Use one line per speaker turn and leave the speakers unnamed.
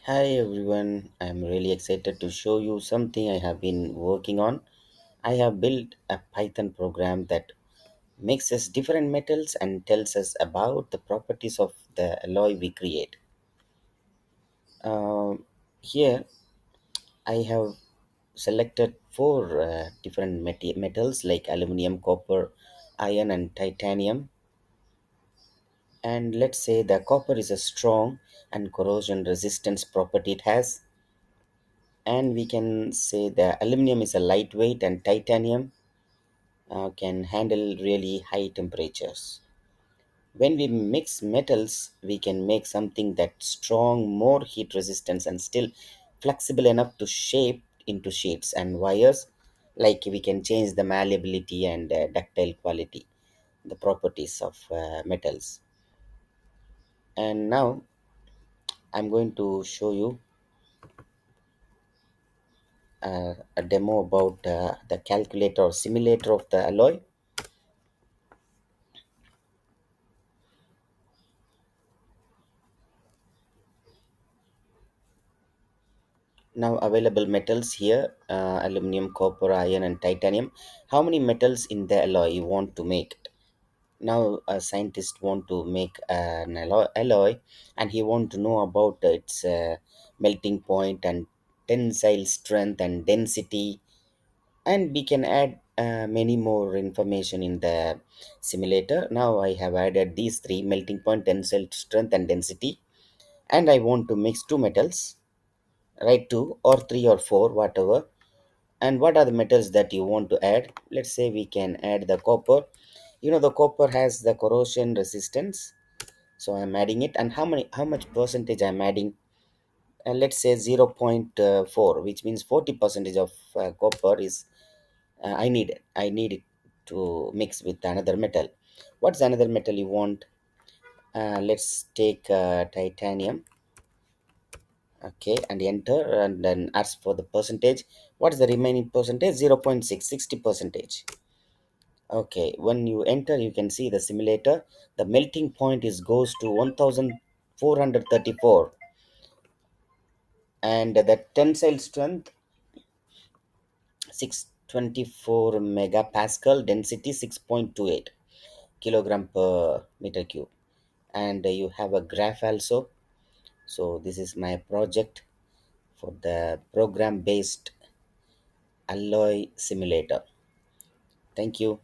Hi everyone, I'm really excited to show you something I have been working on. I have built a Python program that mixes different metals and tells us about the properties of the alloy we create. Here I have selected four different metals like aluminum, copper, iron, and titanium. And let's say the copper is a strong and corrosion resistance property it has, and we can say the aluminum is a lightweight and titanium can handle really high temperatures. When we mix metals, we can make something that's strong, more heat resistance, and still flexible enough to shape into sheets and wires. Like we can change the malleability and ductile quality, the properties of metals. And now I'm going to show you a demo about the calculator or simulator of the alloy. Now available metals here, aluminum, copper, iron, and titanium. How many metals in the alloy you want to make? Now a scientist want to make an alloy, and he want to know about its melting point and tensile strength and density, and we can add many more information in the simulator. Now I have added these three: melting point, tensile strength, and density, and I want to mix two metals, right? Two or three or four, whatever. And what are the metals that you want to add? Let's say we can add the copper. The copper has the corrosion resistance, so I'm adding it. And how much percentage I'm adding? Let's say 0.4, which means 40 percentage of copper is I need it to mix with another metal. What's another metal you want? Let's take titanium. Okay, and enter, and then ask for the percentage. What is the remaining percentage? 0.6, 60 percentage. Okay, when you enter, you can see the simulator. The melting point is goes to 1434, and the tensile strength 624 megapascal, density 6.28 kilogram per meter cube. And you have a graph also. So this is my project for the program based alloy simulator. Thank you.